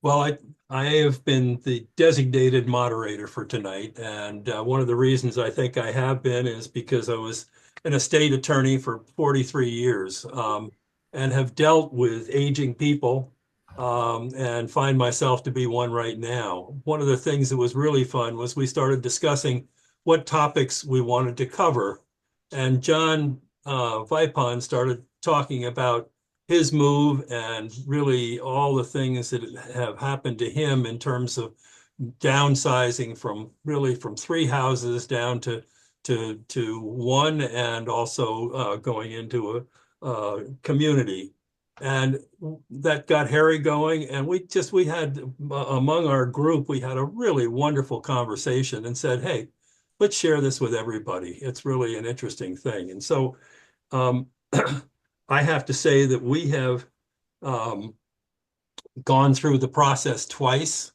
Well, I have been the designated moderator for tonight, and one of the reasons I think I have been is because I was an estate attorney for 43 years, and have dealt with aging people, and find myself to be one right now. One of the things that was really fun was we started discussing what topics we wanted to cover, and John Vipon started talking about his move and really all the things that have happened to him in terms of downsizing from three houses down to one, and also going into a community. And that got Harry going, and we had among our group, we had a really wonderful conversation and said, hey, let's share this with everybody. It's really an interesting thing. And so um, I have to say that we have um, gone through the process twice,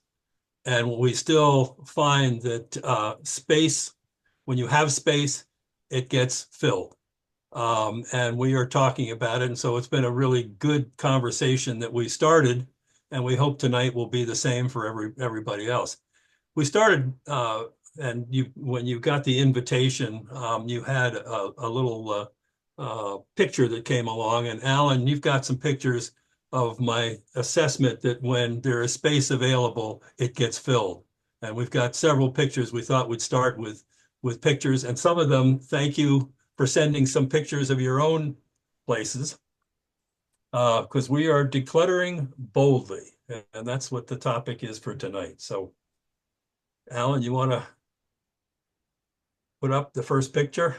and we still find that space, when you have space, it gets filled. And we are talking about it. And so it's been a really good conversation that we started, and we hope tonight will be the same for everybody else. We started, and when you got the invitation, you had a little picture that came along. And Alan, you've got some pictures of my assessment that when there is space available, it gets filled. And we've got several pictures. We thought we'd start with pictures, and some of them, thank you for sending some pictures of your own places, because we are decluttering boldly, and that's what the topic is for tonight. So, Alan, you want to put up the first picture?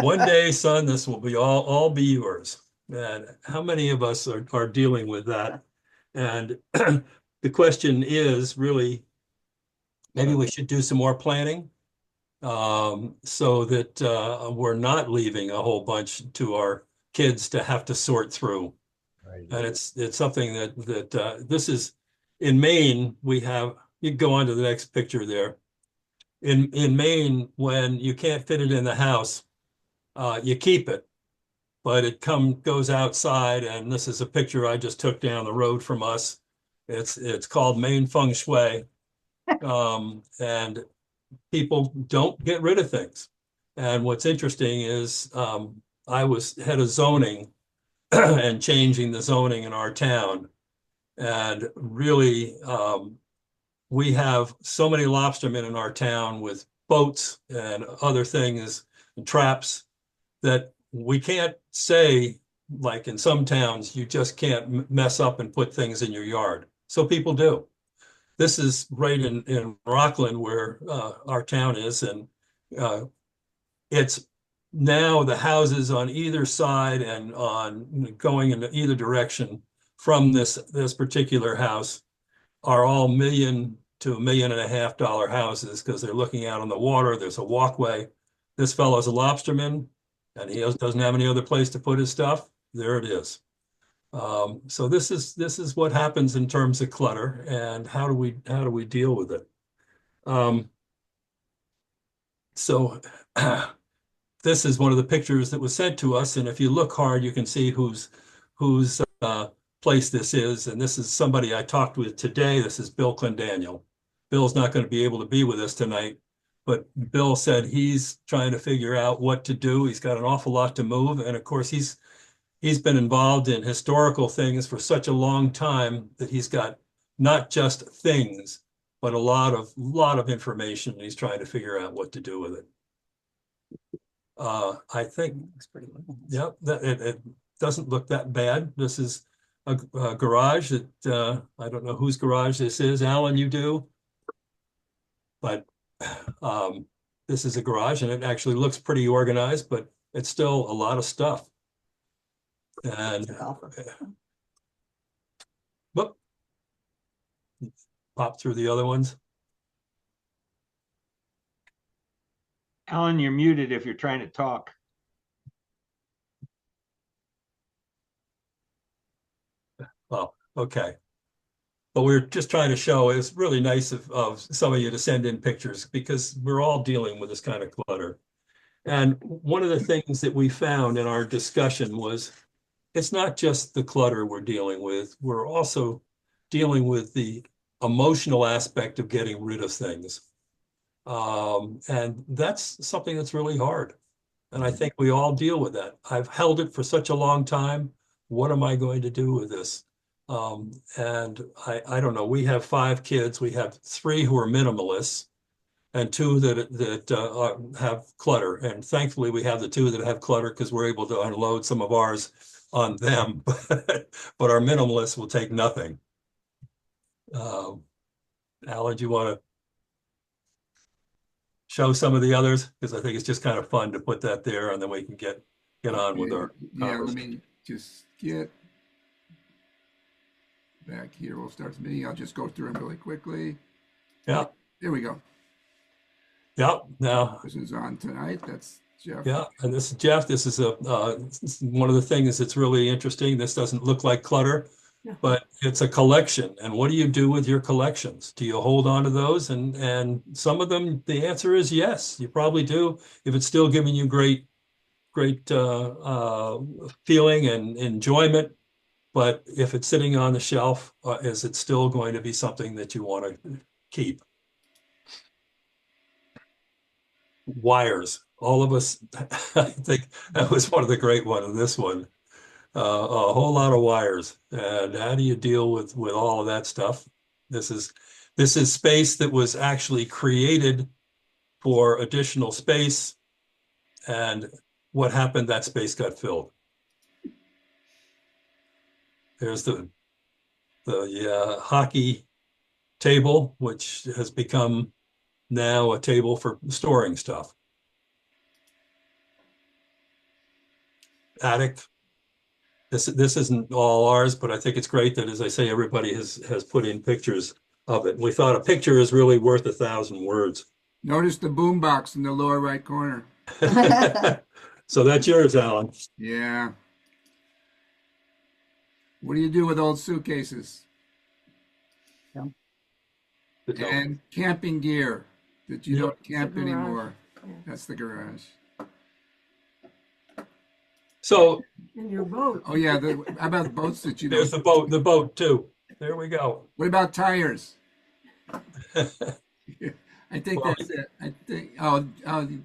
One day, son, this will be all be yours. And how many of us are dealing with that? And the question is really, maybe we should do some more planning, so that we're not leaving a whole bunch to our kids to have to sort through. Right. And it's something that this is in Maine. We have, you can go on to the next picture there. In Maine, when you can't fit it in the house, you keep it, but it goes outside. And this is a picture I just took down the road from us. It's called Maine Feng Shui, and people don't get rid of things. And what's interesting is I was head of zoning and changing the zoning in our town, and really we have so many lobstermen in our town with boats and other things and traps that we can't say, like in some towns, you just can't mess up and put things in your yard. So people do. This is right in Rockland where our town is, and uh, it's now the houses on either side and on going in either direction from this particular house are all $1 to $1.5 million houses, because they're looking out on the water. There's a walkway. This fellow's a lobsterman, and he doesn't have any other place to put his stuff. There it is. So this is what happens in terms of clutter, and how do we deal with it? Um, so this is one of the pictures that was sent to us, and if you look hard, you can see whose place this is. And this is somebody I talked with today. This is Bill Clendaniel. Bill's not going to be able to be with us tonight, but Bill said he's trying to figure out what to do. He's got an awful lot to move, and of course he's been involved in historical things for such a long time that he's got not just things, but a lot of information. And he's trying to figure out what to do with it. I think it's pretty low. Yeah, it doesn't look that bad. This is a garage that I don't know whose garage this is. Alan, you do, but this is a garage, and it actually looks pretty organized, but it's still a lot of stuff. And whoop, pop through the other ones. Alan, you're muted if you're trying to talk. Well, okay. But we're just trying to show it's really nice of some of you to send in pictures, because we're all dealing with this kind of clutter. And one of the things that we found in our discussion was it's not just the clutter we're dealing with. We're also dealing with the emotional aspect of getting rid of things. And that's something that's really hard. And I think we all deal with that. I've held it for such a long time. What am I going to do with this? And I don't know. We have 5 kids. We have 3 who are minimalists and 2 that have clutter. And thankfully, we have the 2 that have clutter because we're able to unload some of ours on them. But our minimalists will take nothing. Alan, do you want to show some of the others? Because I think it's just kind of fun to put that there, and then we can get on with Okay, our yeah, let conversation. me just get back here. We'll start the meeting. I'll just go through them really quickly. Yeah, There we go. yeah. Now, This is on tonight. That's Jeff. yeah, and this is Jeff. This is one of the things that's really interesting. This doesn't look like clutter, but it's a collection. And what do you do with your collections? Do you hold on to those? And some of them, the answer is yes, you probably do. If it's still giving you great feeling and enjoyment. But if it's sitting on the shelf, is it still going to be something that you want to keep? Wires. All of us, I think that was one of the great ones of this one. A whole lot of wires. And how do you deal with all of that stuff? This is this is space that was actually created for additional space. And what happened? That space got filled. There's the hockey table, which has become now a table for storing stuff. Attic. This isn't all ours, but I think it's great that, as I say, everybody has put in pictures of it. We thought a picture is really worth 1,000 words. Notice the boom box in the lower right corner. So that's yours, Alan. Yeah. What do you do with old suitcases and camping gear that you Yep. don't camp The garage. anymore? Yeah. That's the garage. So And your boat. Oh yeah, how about boats that you there's don't? the boat too. There we go. What about tires? I think Well, that's it. I think. Oh,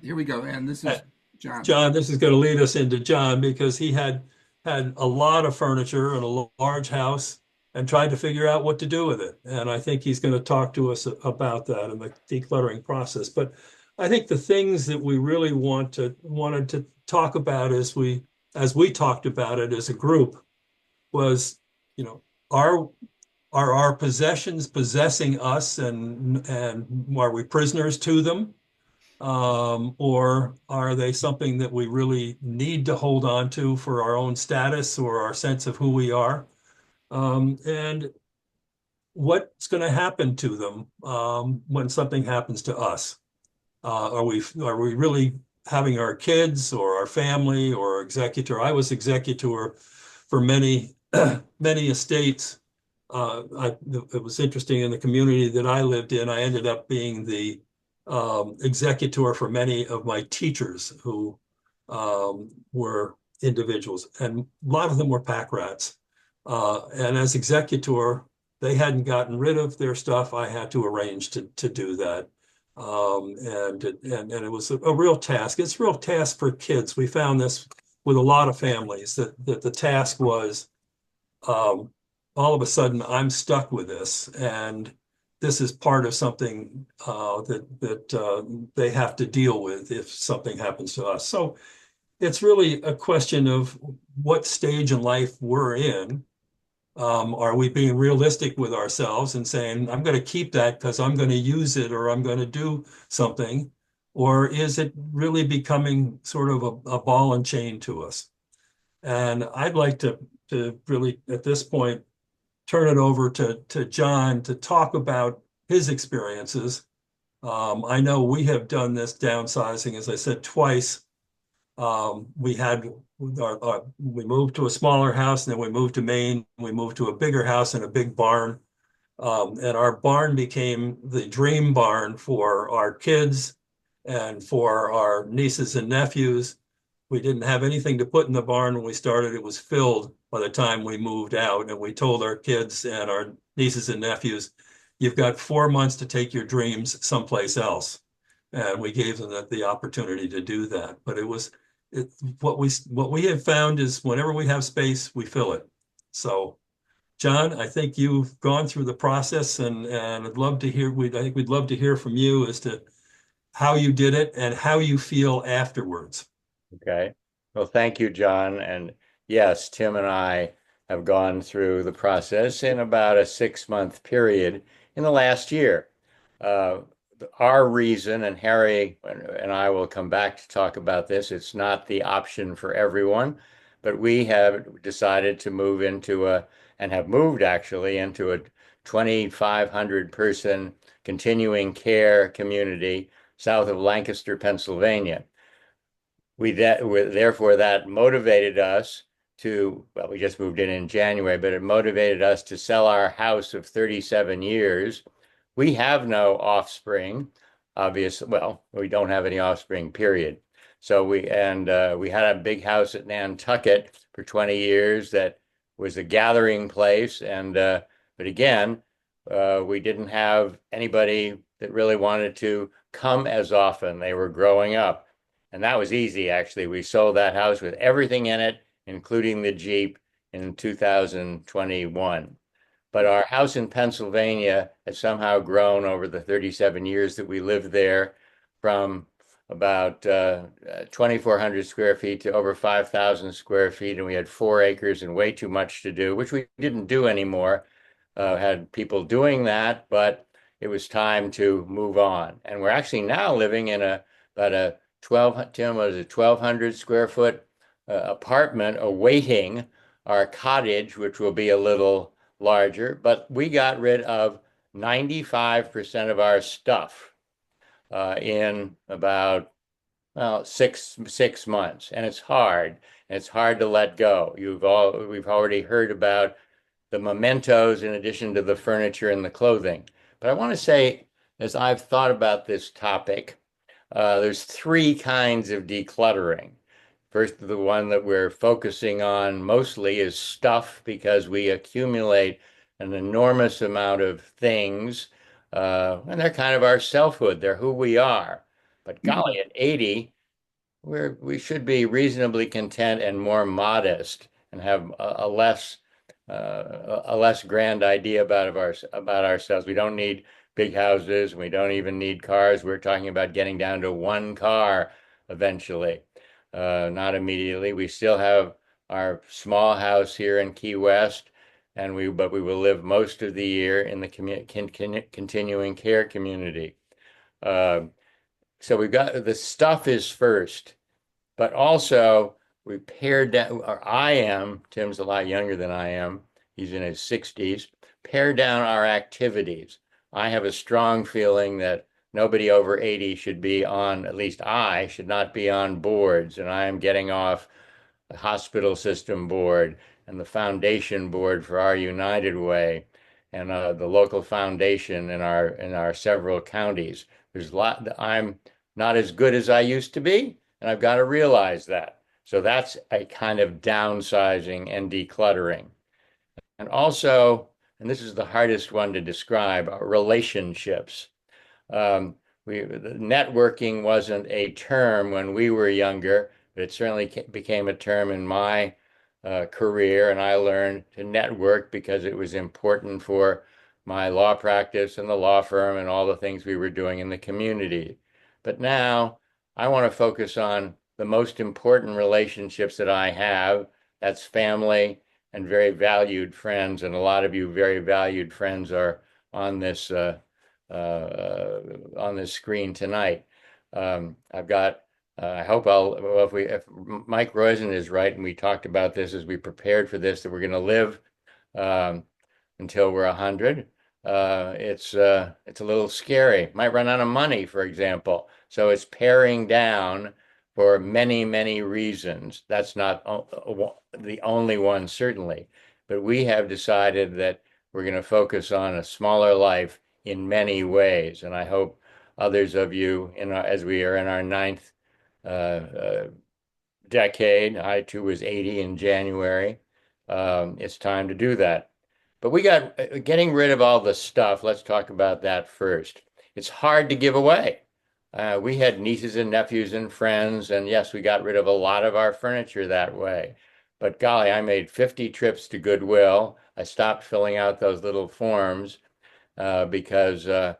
here we go. And this is John. John, this is going to lead us into John because he had a lot of furniture and a large house and tried to figure out what to do with it. And I think he's going to talk to us about that and the decluttering process. But I think the things that we really wanted to talk about as we talked about it as a group was, you know, are are our possessions possessing us and are we prisoners to them? Or are they something that we really need to hold on to for our own status or our sense of who we are? And what's going to happen to them when something happens to us? Are we really having our kids or our family or executor? I was executor for many many estates. It was interesting in the community that I lived in. I ended up being the executor for many of my teachers who were individuals, and a lot of them were pack rats. And as executor, they hadn't gotten rid of their stuff. I had to arrange to do that. And it was a real task. It's a real task for kids. We found this with a lot of families that the task was um, all of a sudden I'm stuck with this, and this is part of something that they have to deal with if something happens to us. So it's really a question of what stage in life we're in. Are we being realistic with ourselves and saying, I'm going to keep that because I'm going to use it or I'm going to do something? Or is it really becoming sort of a ball and chain to us? And I'd like to really, at this point, turn it over to John to talk about his experiences. I know we have done this downsizing, as I said, twice. We had we moved to a smaller house, and then we moved to Maine. We moved to a bigger house and a big barn, and our barn became the dream barn for our kids and for our nieces and nephews. We didn't have anything to put in the barn when we started. It was filled by the time we moved out. And we told our kids and our nieces and nephews, you've got 4 months to take your dreams someplace else. And we gave them the opportunity to do that. But what we have found is whenever we have space, we fill it. So John, I think you've gone through the process and I'd love to hear, I think we'd love to hear from you as to how you did it and how you feel afterwards. Okay. Well, thank you, John. And yes, Tim and I have gone through the process in about a 6 month period in the last year. Uh, our reason, and Harry and I will come back to talk about this, it's not the option for everyone, but we have decided to move into and have moved actually into a 2,500 person continuing care community south of Lancaster, Pennsylvania. Therefore that motivated us to, well, we just moved in January, but it motivated us to sell our house of 37 years. We have no offspring, obviously. Well, we don't have any offspring, period. So we had a big house at Nantucket for 20 years that was a gathering place. But again, we didn't have anybody that really wanted to come as often. They were growing up. And that was easy, actually. We sold that house with everything in it, including the Jeep, in 2021. But our house in Pennsylvania has somehow grown over the 37 years that we lived there from about 2,400 square feet to over 5,000 square feet. And we had 4 acres and way too much to do, which we didn't do anymore. Had people doing that, but it was time to move on. And we're actually now living in about a 1,200 square foot apartment awaiting our cottage, which will be a little larger. But we got rid of 95% of our stuff in about, well, six months, and it's hard. And it's hard to let go. We've already heard about the mementos in addition to the furniture and the clothing. But I want to say, as I've thought about this topic, there's three kinds of decluttering. First, the one that we're focusing on mostly is stuff because we accumulate an enormous amount of things, and they're kind of our selfhood. They're who we are. But golly, at 80, we should be reasonably content and more modest and have a less grand idea about ourselves. We don't need big houses. We don't even need cars. We're talking about getting down to one car eventually, not immediately. We still have our small house here in Key West, but we will live most of the year in the continuing care community. So we've got the stuff is first, but also we pared down, or Tim's a lot younger than I am. He's in his 60s. Pare down our activities. I have a strong feeling that nobody over 80 should be on, at least I should not be on boards. And I am getting off the hospital system board and the foundation board for our United Way and the local foundation in our several counties. There's a lot that I'm not as good as I used to be, and I've got to realize that. So that's a kind of downsizing and decluttering. And also, and this is the hardest one to describe, relationships. Networking wasn't a term when we were younger, but it certainly became a term in my career, and I learned to network because it was important for my law practice and the law firm and all the things we were doing in the community. But now I want to focus on the most important relationships that I have. That's family and very valued friends, and a lot of you very valued friends are on this screen tonight. I've got. I hope if Mike Roizen is right, and we talked about this as we prepared for this, that we're going to live until we're 100. It's a little scary. Might run out of money, for example. So it's paring down for many, many reasons. That's not the only one, certainly. But we have decided that we're going to focus on a smaller life in many ways. And I hope others of you, as we are in our ninth decade. I too was 80 in January. It's time to do that. But we got getting rid of all the stuff. Let's talk about that first. It's hard to give away. We had nieces and nephews and friends, and yes, we got rid of a lot of our furniture that way. But golly, I made 50 trips to Goodwill. I stopped filling out those little forms because the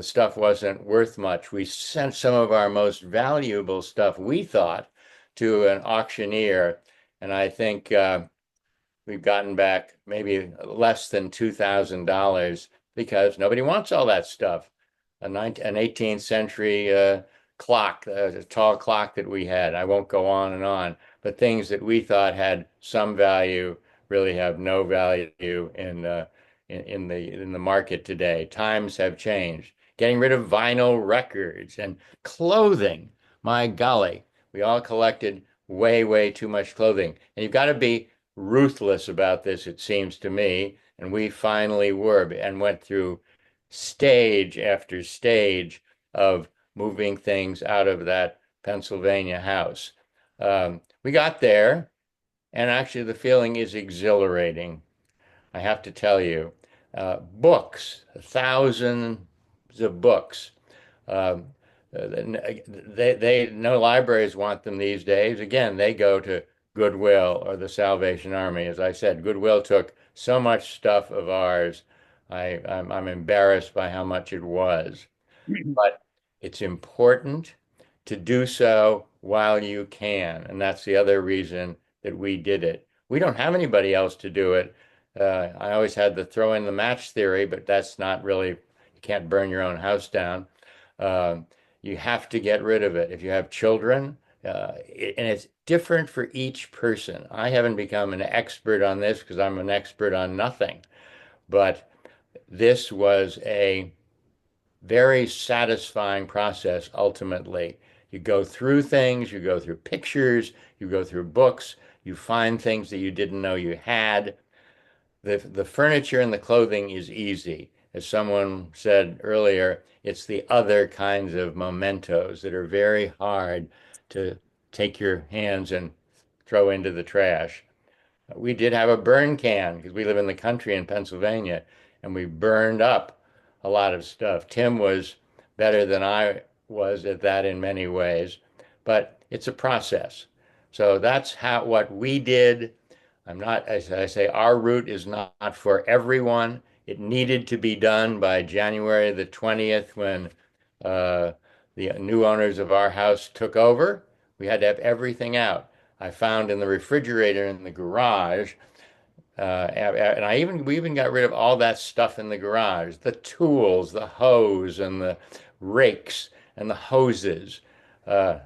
stuff wasn't worth much. We sent some of our most valuable stuff, we thought, to an auctioneer, and I think we've gotten back maybe less than $2,000 because nobody wants all that stuff. An 18th century clock, a tall clock that we had. I won't go on and on, but things that we thought had some value really have no value in the market today. Times have changed. Getting rid of vinyl records and clothing. My golly, we all collected way, way too much clothing. And you've got to be ruthless about this, it seems to me. And we finally were and went through stage after stage of moving things out of that Pennsylvania house. We got there, and actually the feeling is exhilarating. I have to tell you, books, thousands of books. Um, they no libraries want them these days. Again, they go to Goodwill or the Salvation Army. As I said, Goodwill took so much stuff of ours. I'm embarrassed by how much it was. But it's important to do so while you can. And that's the other reason that we did it. We don't have anybody else to do it. I always had the throw in the match theory, but that's not really, you can't burn your own house down. You have to get rid of it. If you have children, and it's different for each person. I haven't become an expert on this because I'm an expert on nothing. But this was a very satisfying process ultimately. You go through things, you go through pictures, you go through books, you find things that you didn't know you had. The furniture and the clothing is easy. As someone said earlier, it's the other kinds of mementos that are very hard to take your hands and throw into the trash. We did have a burn can because we live in the country in Pennsylvania, and we burned up a lot of stuff. Tim was better than I was at that in many ways, but it's a process. So that's what we did. I'm not, as I say, our route is not for everyone. It needed to be done by January the 20th when the new owners of our house took over. We had to have everything out. I found in the refrigerator in the garage, and we even got rid of all that stuff in the garage, the tools, the hose and the rakes and the hoses. And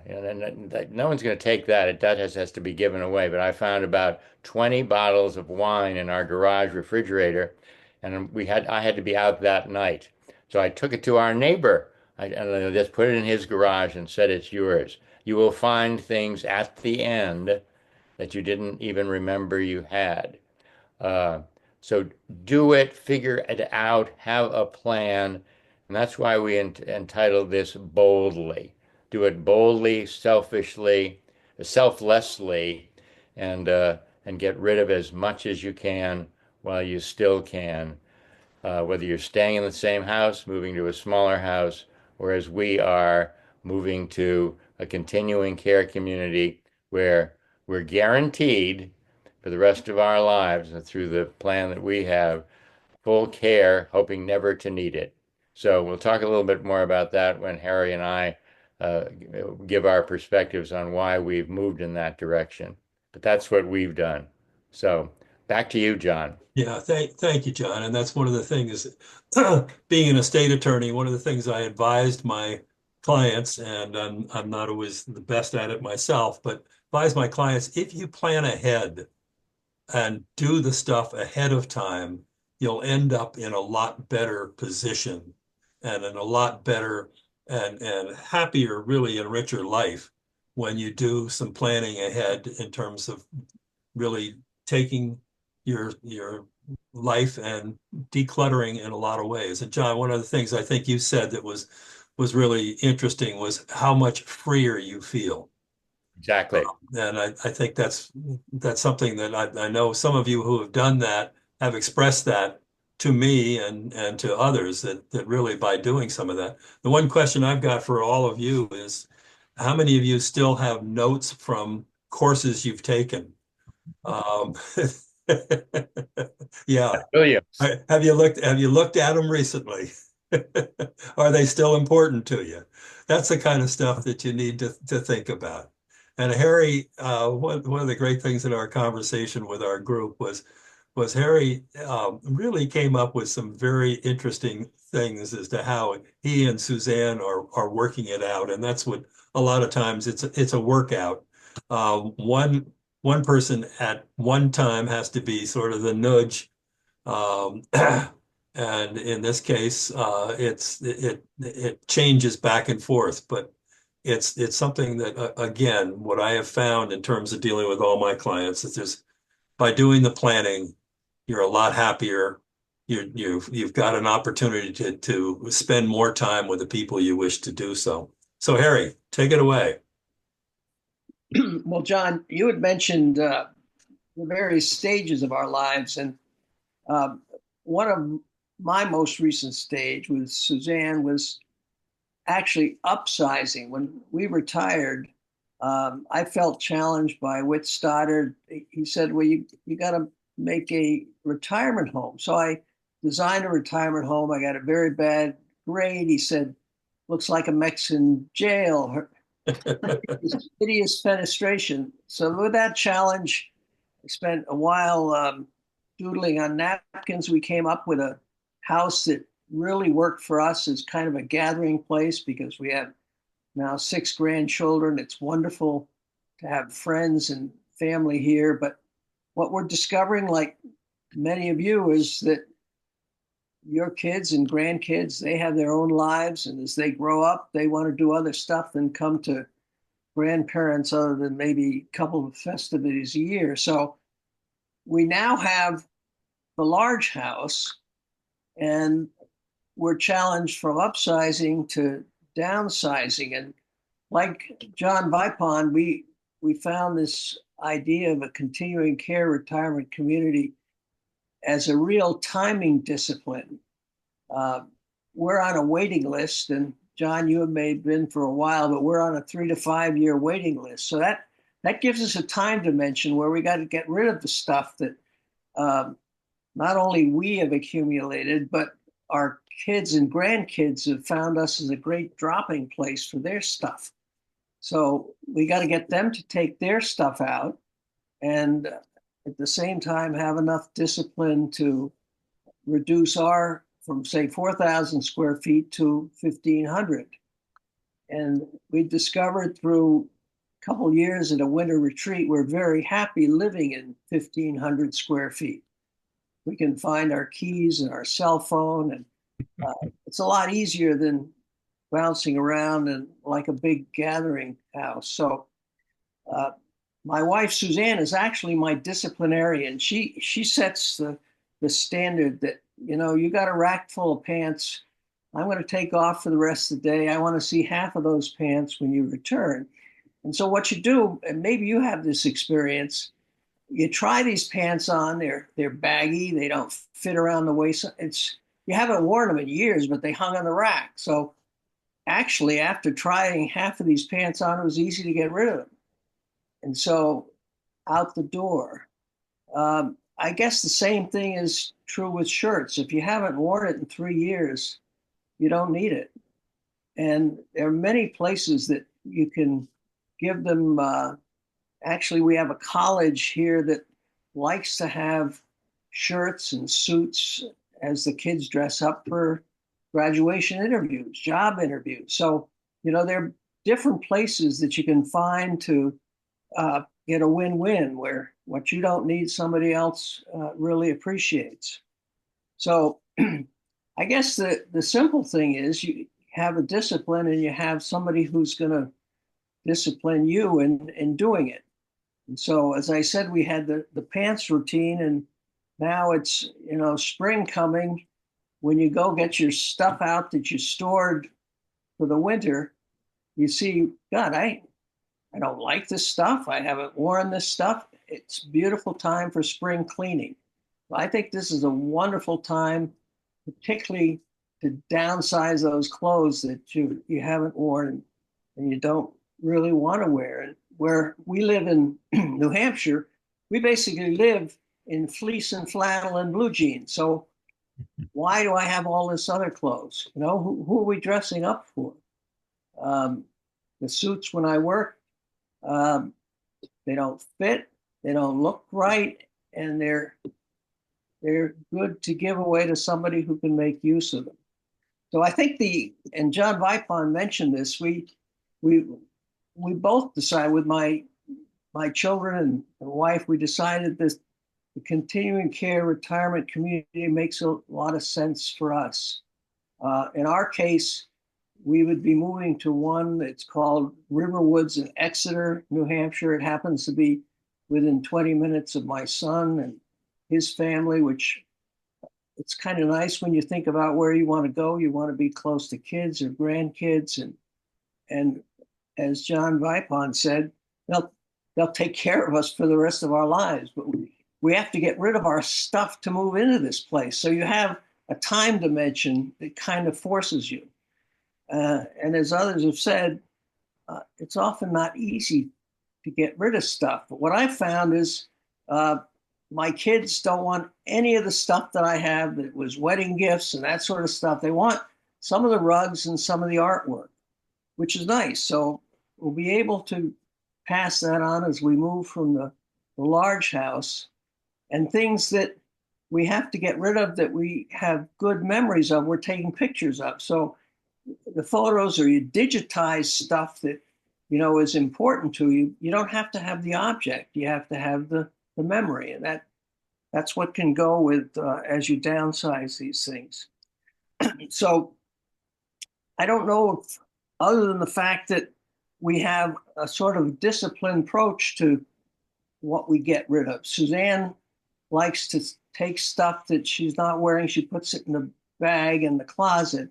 no one's going to take that. That has to be given away. But I found about 20 bottles of wine in our garage refrigerator, and I had to be out that night. So I took it to our neighbor. I just put it in his garage and said, "It's yours." You will find things at the end that you didn't even remember you had. Uh, so do it, figure it out, have a plan. And that's why we entitled this Boldly. Do it boldly, selflessly, and get rid of as much as you can while you still can. Whether you're staying in the same house, moving to a smaller house, or as we are, moving to a continuing care community where we're guaranteed for the rest of our lives and through the plan that we have, full care, hoping never to need it. So we'll talk a little bit more about that when Harry and I give our perspectives on why we've moved in that direction. But that's what we've done. So back to you, John. Yeah, thank you, John. And that's one of the things, being an estate attorney, one of the things I advised my clients, and I'm not always the best at it myself, but advise my clients, if you plan ahead and do the stuff ahead of time, you'll end up in a lot better position and in a lot better and happier, really, and richer life when you do some planning ahead in terms of really taking your life and decluttering in a lot of ways. And John, one of the things I think you said that was really interesting was how much freer you feel. Exactly. And I think that's something that I know some of you who have done that have expressed that to me and to others that really by doing some of that. The one question I've got for all of you is how many of you still have notes from courses you've taken? Um, yeah. Williams. Have you looked at them recently? Are they still important to you? That's the kind of stuff that you need to think about. And Harry, one of the great things in our conversation with our group was Harry really came up with some very interesting things as to how he and Suzanne are working it out. And that's what a lot of times it's a workout. One person at one time has to be sort of the nudge. Um, and in this case, it changes back and forth, but it's something that again, what I have found in terms of dealing with all my clients is there's by doing the planning, you're a lot happier. You've got an opportunity to spend more time with the people you wish to do so. So Harry, take it away. Well, John, you had mentioned the various stages of our lives, and uh, one of my most recent stage with Suzanne was actually upsizing. When we retired, I felt challenged by Whit Stoddard. He said, "Well, you got to make a retirement home." So I designed a retirement home. I got a very bad grade. He said, "Looks like a Mexican jail." Hideous fenestration. So with that challenge, I spent a while doodling on napkins. We came up with a house that really worked for us as kind of a gathering place because we have now 6 grandchildren. It's wonderful to have friends and family here. But what we're discovering, like many of you, is that your kids and grandkids, they have their own lives. And as they grow up, they want to do other stuff than come to grandparents other than maybe a couple of festivities a year. So we now have the large house, and we're challenged from upsizing to downsizing. And like John Vipon, we found this idea of a continuing care retirement community as a real timing discipline. Uh, we're on a waiting list, and John, you may have been for a while, but we're on a 3 to 5 year waiting list. So that gives us a time dimension where we got to get rid of the stuff that not only we have accumulated, but our kids and grandkids have found us as a great dropping place for their stuff. So we got to get them to take their stuff out and at the same time have enough discipline to reduce our from say 4,000 square feet to 1,500. And we discovered through a couple years at a winter retreat, we're very happy living in 1,500 square feet. We can find our keys and our cell phone, and it's a lot easier than bouncing around and like a big gathering house. So my wife Suzanne is actually my disciplinarian. She sets the standard that, you got a rack full of pants. I'm going to take off for the rest of the day. I want to see half of those pants when you return. And so what you do, and maybe you have this experience, you try these pants on, they're baggy, they don't fit around the waist. You haven't worn them in years, but they hung on the rack. So actually, after trying half of these pants on, it was easy to get rid of them. And so out the door. I guess the same thing is true with shirts. If you haven't worn it in 3 years, you don't need it. And there are many places that you can give them. Actually, we have a college here that likes to have shirts and suits as the kids dress up for graduation interviews, job interviews. So, there are different places that you can find to get a win-win where what you don't need, somebody else really appreciates. So I guess the simple thing is you have a discipline and you have somebody who's going to discipline you in doing it. And so, as I said, we had the pants routine, and now it's, spring coming. When you go get your stuff out that you stored for the winter, you see, God, I I don't like this stuff. I haven't worn this stuff. It's a beautiful time for spring cleaning. I think this is a wonderful time, particularly to downsize those clothes that you haven't worn and you don't really want to wear. And where we live in New Hampshire, we basically live in fleece and flannel and blue jeans. So why do I have all this other clothes? You know, who are we dressing up for? The suits when I work, they don't fit, they don't look right, and they're good to give away to somebody who can make use of them. So I think and John Vipon mentioned this, we both decided with my children and wife, we decided this the continuing care retirement community makes a lot of sense for us. In our case, we would be moving to one that's called Riverwoods in Exeter, New Hampshire. It happens to be within 20 minutes of my son and his family, which it's kind of nice when you think about where you want to go. You want to be close to kids or grandkids. And as John Vipon said, they'll take care of us for the rest of our lives. But we have to get rid of our stuff to move into this place. So you have a time dimension that kind of forces you. And as others have said, it's often not easy to get rid of stuff. But what I found is my kids don't want any of the stuff that I have that was wedding gifts and that sort of stuff. They want some of the rugs and some of the artwork, which is nice. So we'll be able to pass that on as we move from the large house, and things that we have to get rid of that we have good memories of, we're taking pictures of. So the photos, or you digitize stuff that is important to you. You don't have to have the object. You have to have the memory, and that's what can go with as you downsize these things. So I don't know if, other than the fact that we have a sort of disciplined approach to what we get rid of. Suzanne likes to take stuff that she's not wearing. She puts it in the bag in the closet.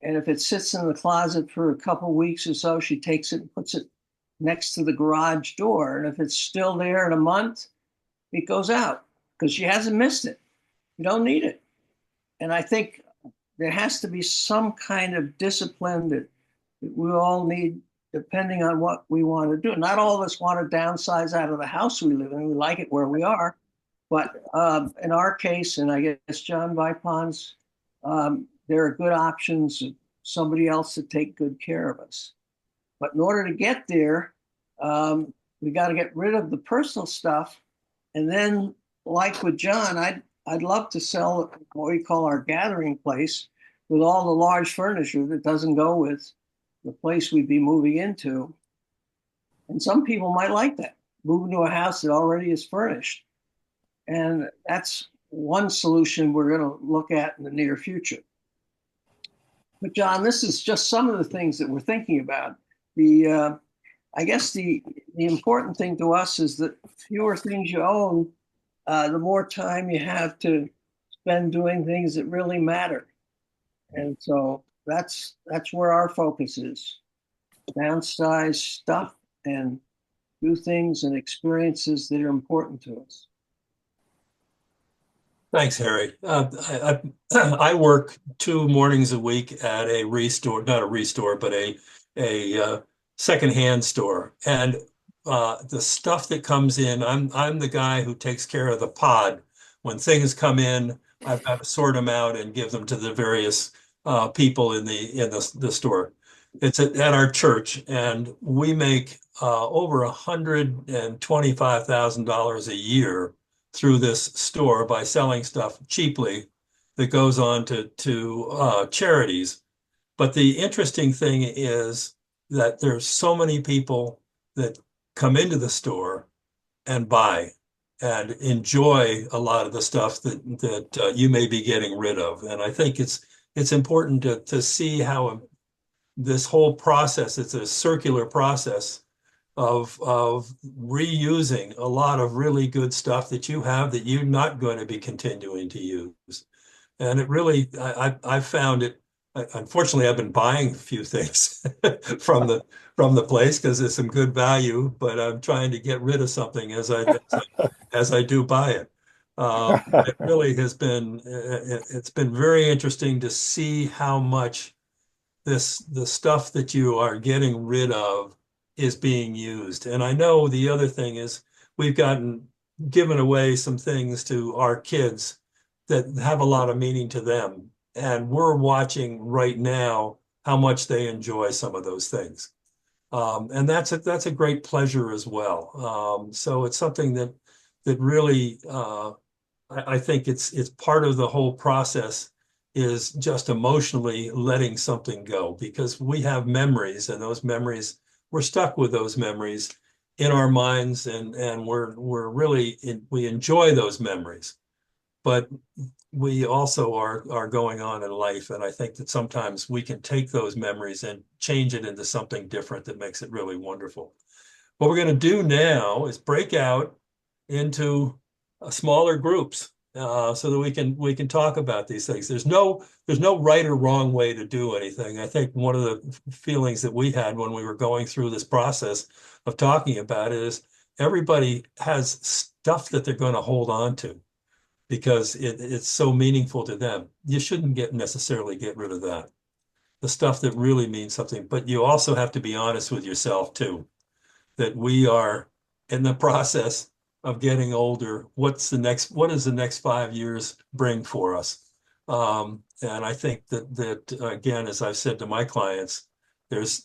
And if it sits in the closet for a couple of weeks or so, she takes it and puts it next to the garage door. And if it's still there in a month, it goes out because she hasn't missed it. You don't need it. And I think there has to be some kind of discipline that we all need, depending on what we want to do. Not all of us want to downsize out of the house we live in. We like it where we are. But in our case, and I guess John Vipon's, there are good options of somebody else to take good care of us. But in order to get there, we got to get rid of the personal stuff. And then, like with John, I'd love to sell what we call our gathering place with all the large furniture that doesn't go with the place we'd be moving into. And some people might like that, moving to a house that already is furnished. And that's one solution we're going to look at in the near future. But John, this is just some of the things that we're thinking about. I guess the important thing to us is that the fewer things you own, the more time you have to spend doing things that really matter. And so that's where our focus is. Downsize stuff and do things and experiences that are important to us. Thanks, Harry. I work 2 mornings a week at a restore, not a restore, but a secondhand store. And the stuff that comes in, I'm the guy who takes care of the pod. When things come in, I've got to sort them out and give them to the various people in the store. It's at our church, and we make over $125,000 a year through this store by selling stuff cheaply that goes on to charities. But the interesting thing is that there's so many people that come into the store and buy and enjoy a lot of the stuff that you may be getting rid of. And I think it's important to see how this whole process, it's a circular process of reusing a lot of really good stuff that you have that you're not going to be continuing to use. And it really, I found it unfortunately, I've been buying a few things from the place because there's some good value, but I'm trying to get rid of something as I do buy it. It really has been it's been very interesting to see how much the stuff that you are getting rid of is being used. And I know the other thing is we've given away some things to our kids that have a lot of meaning to them. And we're watching right now how much they enjoy some of those things. And that's a great pleasure as well. So it's something that really I think it's part of the whole process is just emotionally letting something go because we have memories and those memories, we're stuck with those memories in our minds and we're really we enjoy those memories. But we also are going on in life. And I think that sometimes we can take those memories and change it into something different that makes it really wonderful. What we're going to do now is break out into smaller groups so that we can talk about these things. There's no right or wrong way to do anything. I think one of the feelings that we had when we were going through this process of talking about it is everybody has stuff that they're going to hold on to because it's so meaningful to them. You shouldn't necessarily get rid of that. The stuff that really means something, but you also have to be honest with yourself too, that we are in the process of getting older. What does the next 5 years bring for us? And I think that again, as I've said to my clients, there's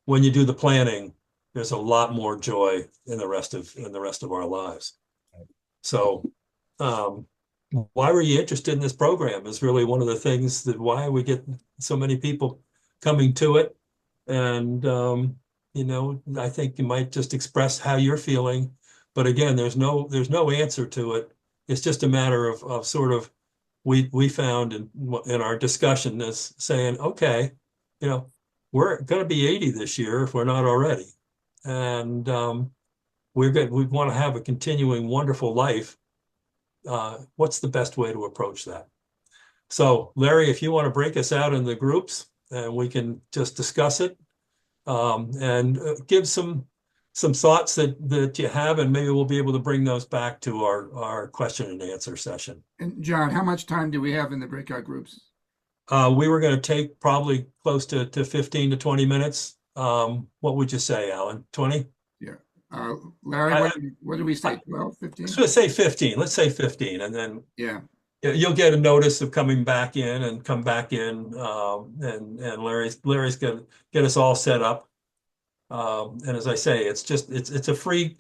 when you do the planning, there's a lot more joy in the rest of our lives. So why were you interested in this program is really one of the things that why we get so many people coming to it. And, I think you might just express how you're feeling. But again, there's no answer to it. It's just a matter of sort of we found in our discussion is saying, okay, we're going to be 80 this year if we're not already. And we want to have a continuing wonderful life. What's the best way to approach that? So, Larry, if you want to break us out in the groups and we can just discuss it and give some thoughts that you have, and maybe we'll be able to bring those back to our question and answer session. And John, how much time do we have in the breakout groups? We were going to take probably close to 15 to 20 minutes. What would you say, Alan? 20? Yeah. Larry, what do we say? 12, 15? Let's say 15. Let's say 15. And then Yeah. you'll get a notice of coming back in and come back in. And Larry's going to get us all set up. And as I say, it's a free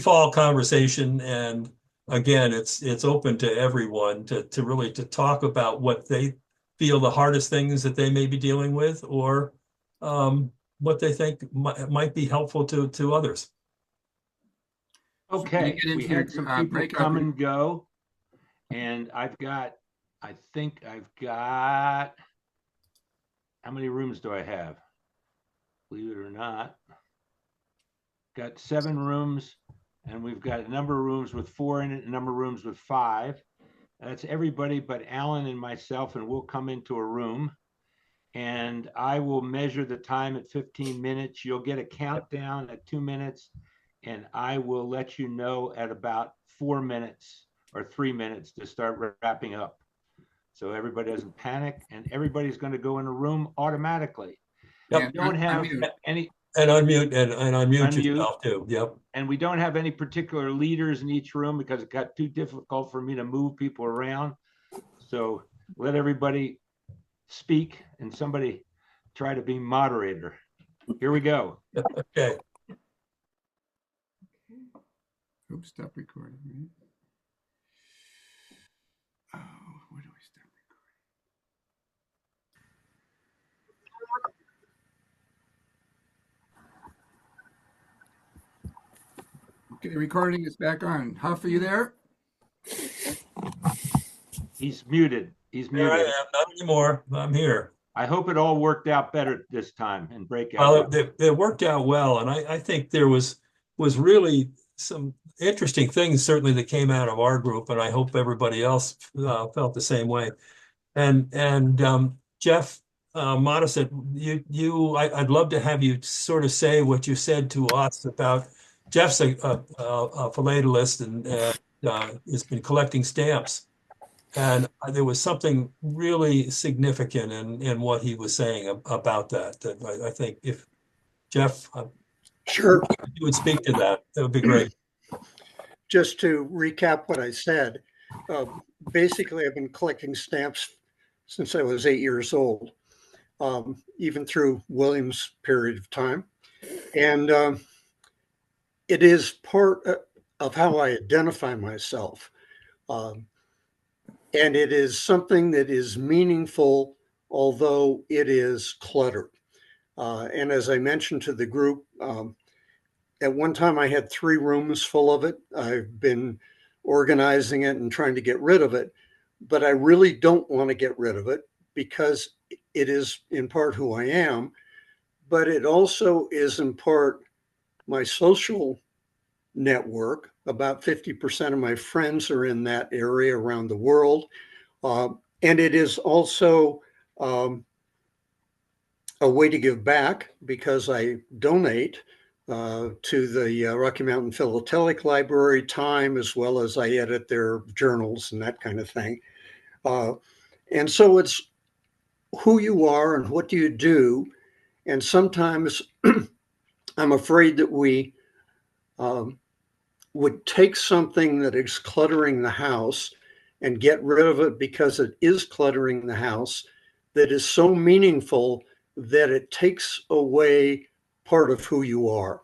fall conversation. And again, it's open to everyone to really to talk about what they feel the hardest things that they may be dealing with or what they think might be helpful to others. Okay, we had some people come and go, and I think I've got, how many rooms do I have? Believe it or not, got 7 rooms, and we've got a number of rooms with 4 in it, a number of rooms with 5. That's everybody but Alan and myself, and we'll come into a room, and I will measure the time at 15 minutes. You'll get a countdown at 2 minutes. And I will let you know at about 4 minutes or 3 minutes to start wrapping up. So everybody doesn't panic and everybody's going to go in a room automatically. Yep. We don't have any. And unmute yourself too. Yep. And we don't have any particular leaders in each room because it got too difficult for me to move people around. So let everybody speak and somebody try to be moderator. Here we go. Okay. Oops, stop recording. Right? Oh, where do we stop recording? Okay, recording is back on. Huff, are you there? He's muted. He's muted. There I am. Not anymore. I'm here. I hope it all worked out better this time in breakout. Well, it worked out well, and I think there was really some interesting things certainly that came out of our group, and I hope everybody else felt the same way. And Jeff Modisett, I'd love to have you sort of say what you said to us about Jeff's a philatelist and has been collecting stamps. And there was something really significant in what he was saying about that. That I think if Jeff, Sure. if you would speak to that, that would be great. Just to recap what I said, uh, basically, I've been collecting stamps since I was 8 years old, even through William's period of time. And it is part of how I identify myself. Um, and it is something that is meaningful, although it is cluttered. And as I mentioned to the group, at one time I had 3 rooms full of it. I've been organizing it and trying to get rid of it, but I really don't want to get rid of it because it is in part who I am, but it also is in part my social network. About 50% of my friends are in that area around the world. And it is also a way to give back because I donate to the Rocky Mountain Philatelic Library time, as well as I edit their journals and that kind of thing. And so it's who you are and what do you do. And sometimes I'm afraid that we would take something that is cluttering the house and get rid of it because it is cluttering the house, that is so meaningful that it takes away part of who you are.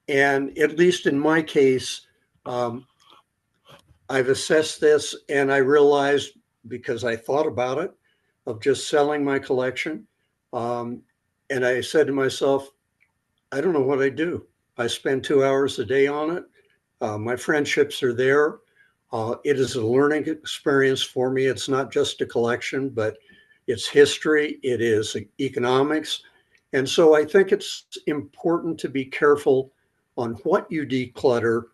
And at least in my case, I've assessed this and I realized, because I thought about it, of just selling my collection. And I said to myself, I don't know what I do. I spend 2 hours a day on it. My friendships are there. It is a learning experience for me. It's not just a collection, but it's history, it is economics. And so I think it's important to be careful on what you declutter,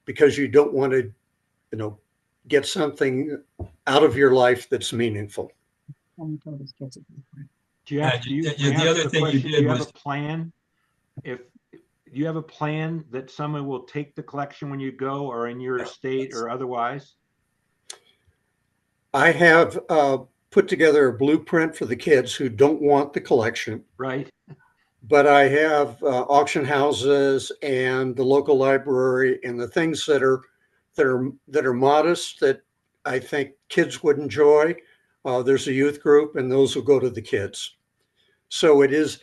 because you don't want to, get something out of your life that's meaningful. Jeff, do you, the other thing you do did you have was a plan? Do you have a plan that someone will take the collection when you go, or in your estate or otherwise? I have put together a blueprint for the kids who don't want the collection. Right. But I have auction houses and the local library and the things that are modest that I think kids would enjoy. There's a youth group, and those will go to the kids. So it's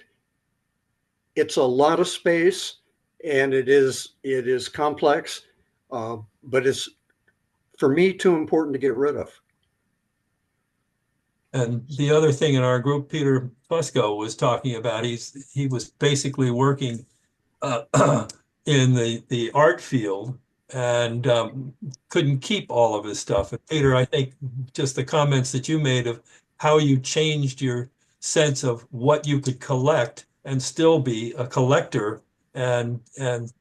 a lot of space, and it is complex, but it's, for me, too important to get rid of. And the other thing in our group, Peter Fusco was talking about, he was basically working in the art field and couldn't keep all of his stuff. And Peter, I think just the comments that you made of how you changed your sense of what you could collect and still be a collector and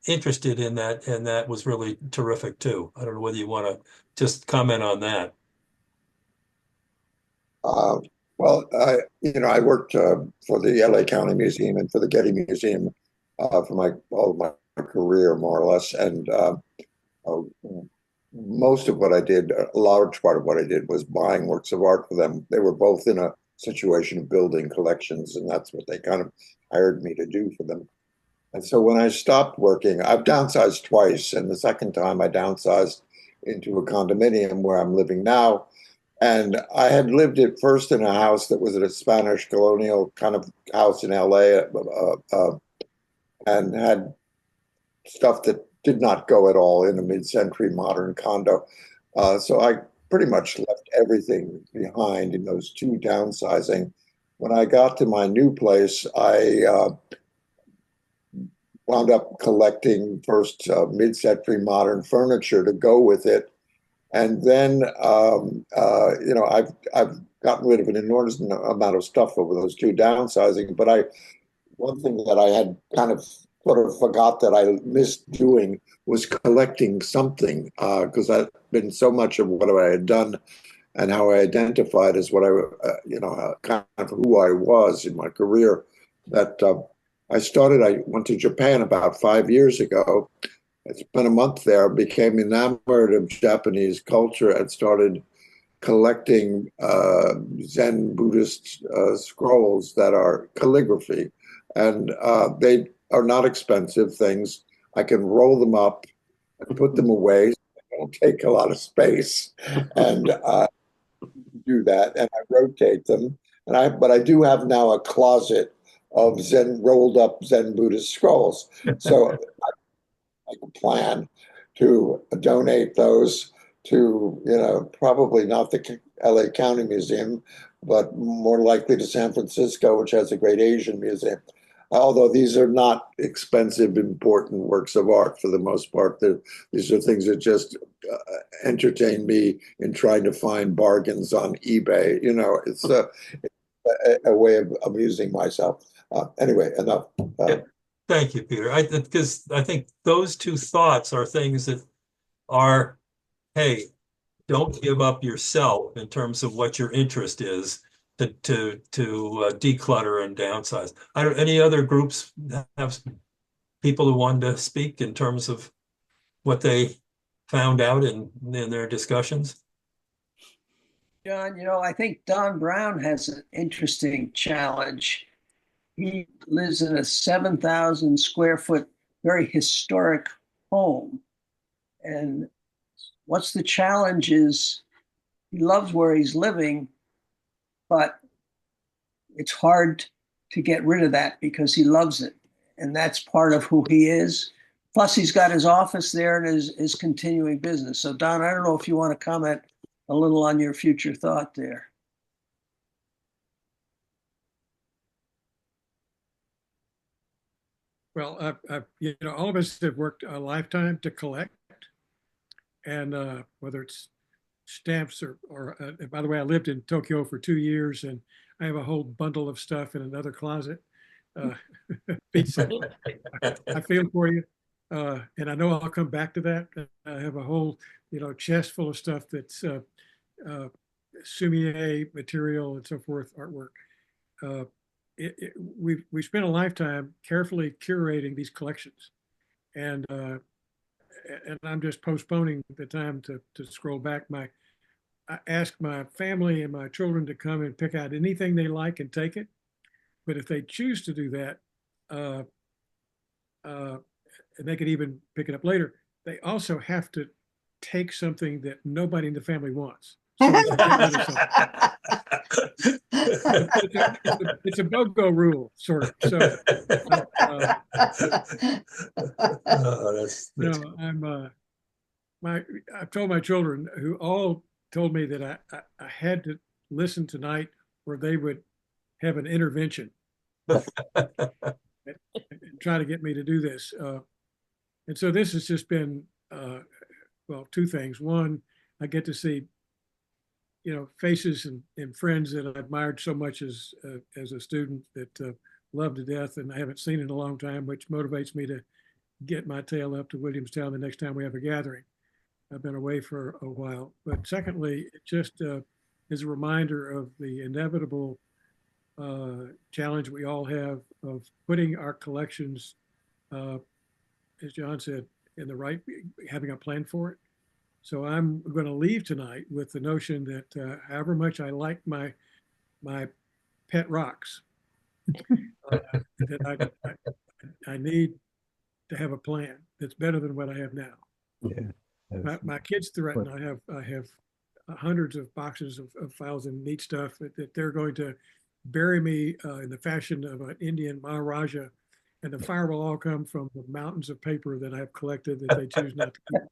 interested in that, and that was really terrific too. I don't know whether you want to just comment on that. Uh, well, I worked for the LA County Museum and for the Getty Museum for all of my career, more or less. And uh, most of what I did, a large part of what I did, was buying works of art for them. They were both in a situation of building collections, and that's what they kind of hired me to do for them. And so when I stopped working, I've downsized twice, and the second time I downsized into a condominium where I'm living now. And I had lived at first in a house that was a Spanish colonial kind of house in LA, and had stuff that did not go at all in a mid-century modern condo. So I pretty much left everything behind in those 2 downsizing. When I got to my new place, I wound up collecting first mid-century modern furniture to go with it. And then, I've gotten rid of an enormous amount of stuff over those 2 downsizing. But one thing that I had kind of sort of forgot that I missed doing was collecting something, because I've been so much of what I had done and how I identified as what kind of who I was in my career. That I went to Japan about 5 years ago. I spent a month there, became enamored of Japanese culture, and started collecting Zen Buddhist scrolls that are calligraphy. And they are not expensive things. I can roll them up and put them away. They don't take a lot of space. And do that. And I rotate them. But I do have now a closet of rolled up Zen Buddhist scrolls. So I can plan to donate those to, probably not the LA County Museum, but more likely to San Francisco, which has a great Asian museum. Although these are not expensive, important works of art for the most part. These are things that just entertain me in trying to find bargains on eBay. It's a way of amusing myself. Anyway, enough. Thank you, Peter. Because I think those two thoughts are things that are, hey, don't give up yourself in terms of what your interest is to declutter and downsize. Any other groups have people who wanted to speak in terms of what they found out in their discussions? John, I think Don Brown has an interesting challenge. He lives in a 7,000 square foot, very historic home. And what's the challenge is he loves where he's living, but it's hard to get rid of that because he loves it. And that's part of who he is. Plus, he's got his office there and his continuing business. So, Don, I don't know if you want to comment a little on your future thought there. Well, all of us have worked a lifetime to collect, and whether it's stamps or by the way, I lived in Tokyo for 2 years, and I have a whole bundle of stuff in another closet. Pizza. I feel for you, and I know I'll come back to that. I have a whole, chest full of stuff that's sumi material and so forth, artwork. We spent a lifetime carefully curating these collections, and I'm just postponing the time to scroll back. I ask my family and my children to come and pick out anything they like and take it, but if they choose to do that, and they could even pick it up later, they also have to take something that nobody in the family wants. So it's a BOGO rule, sort of. So, I've told my children, who all told me that I had to listen tonight, or they would have an intervention and try to get me to do this. And so this has just been, two things. One, I get to see faces and friends that I admired so much as a student that loved to death, and I haven't seen in a long time, which motivates me to get my tail up to Williamstown the next time we have a gathering. I've been away for a while. But secondly, it just is a reminder of the inevitable challenge we all have of putting our collections, as John said, having a plan for it. So I'm going to leave tonight with the notion that however much I like my pet rocks, that I need to have a plan that's better than what I have now. Yeah. My kids threaten I have hundreds of boxes of files and neat stuff that they're going to bury me in the fashion of an Indian Maharaja, and the fire will all come from the mountains of paper that I've collected that they choose not to keep.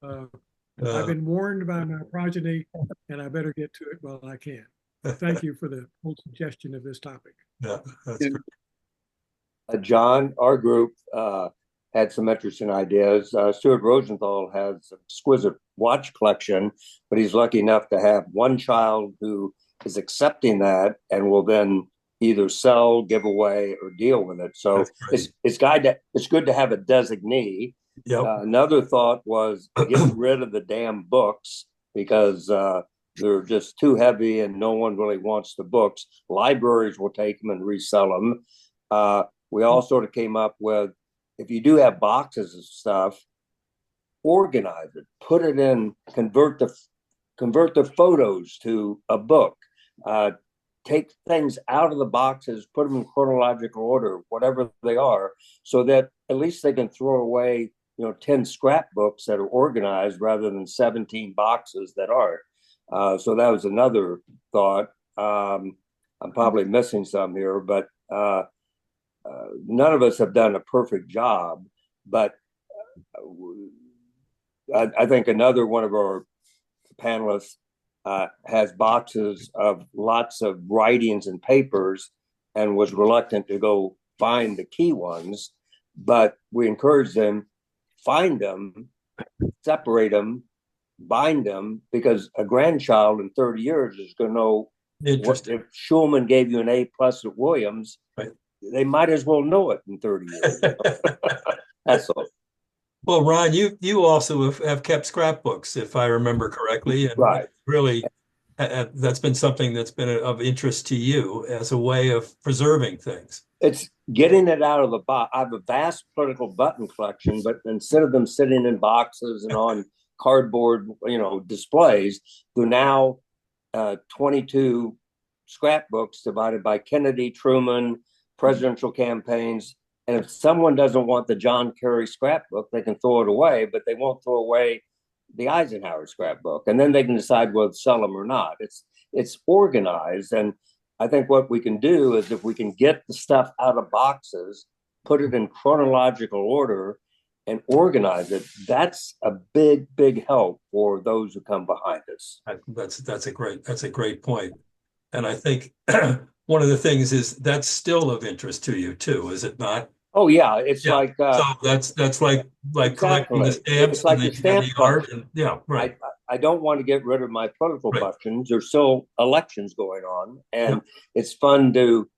I've been warned by my progeny, and I better get to it while I can. Thank you for the whole suggestion of this topic. Yeah, that's great. John, our group had some interesting ideas. Stuart Rosenthal has an exquisite watch collection, but he's lucky enough to have one child who is accepting that and will then either sell, give away, or deal with it. So it's good to have a designee. Yep. Another thought was get rid of the damn books, because they're just too heavy and no one really wants the books. Libraries will take them and resell them. We all sort of came up with, if you do have boxes of stuff, organize it, put it in, convert the photos to a book, take things out of the boxes, put them in chronological order, whatever they are, so that at least they can throw away, 10 scrapbooks that are organized rather than 17 boxes that aren't. So that was another thought. I'm probably missing some here, but none of us have done a perfect job. But I think another one of our panelists has boxes of lots of writings and papers and was reluctant to go find the key ones, but we encourage them, find them, separate them, bind them, because a grandchild in 30 years is going to know what, if Schulman gave you an A+ at Williams, right, they might as well know it in 30 years. That's all. Well, Ron, you also have kept scrapbooks, if I remember correctly, and right, really that's been something that's been of interest to you as a way of preserving things. It's getting it out of the box. I have a vast political button collection, but instead of them sitting in boxes and on cardboard, displays, they're now 22 scrapbooks divided by Kennedy, Truman, presidential campaigns. And if someone doesn't want the John Kerry scrapbook, they can throw it away, but they won't throw away the Eisenhower scrapbook. And then they can decide whether to sell them or not. It's organized. And I think what we can do is, if we can get the stuff out of boxes, put it in chronological order and organize it, that's a big, big help for those who come behind us. That's a great point. And I think one of the things is that's still of interest to you too, is it not? Oh yeah, it's like so that's like exactly. collecting the stamps, it's like and the stamp the art, and right. I don't want to get rid of my political right. buttons. There's still elections going on, and it's fun to.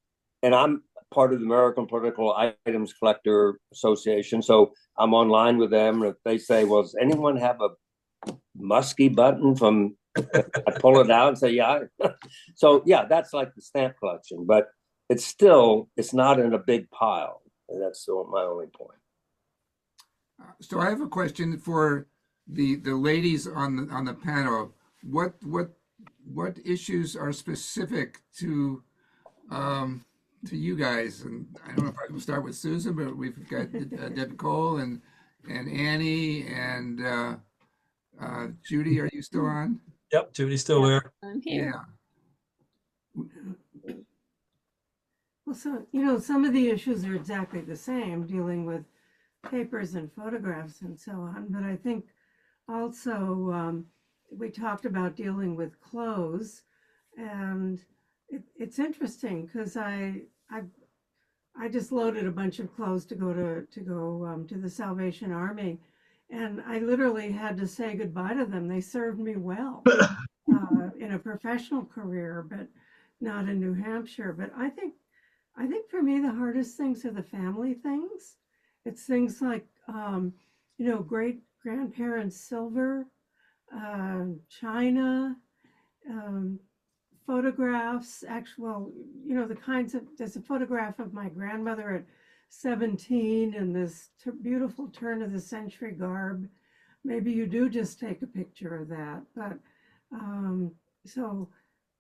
And I'm part of the American Political Items Collector Association, so I'm online with them. And if they say, "Well, does anyone have a Muskie button from?" I pull it out and say, "Yeah." So yeah, that's like the stamp collection, but it's not in a big pile. And that's my only point. So I have a question for the ladies on the panel. What issues are specific to you guys? And I don't know if I can start with Susan, but we've got Deb Cole and Annie and Judy. Are you still on? Yep, Judy's still there. I'm here. Yeah. Well, so, some of the issues are exactly the same, dealing with papers and photographs and so on. But I think also we talked about dealing with clothes, and it's interesting because I just loaded a bunch of clothes to go to the Salvation Army, and I literally had to say goodbye to them. They served me well in a professional career, but not in New Hampshire. But I think for me, the hardest things are the family things. It's things like, great grandparents' silver, china, photographs, there's a photograph of my grandmother at 17 in this beautiful turn of the century garb. Maybe you do just take a picture of that. But so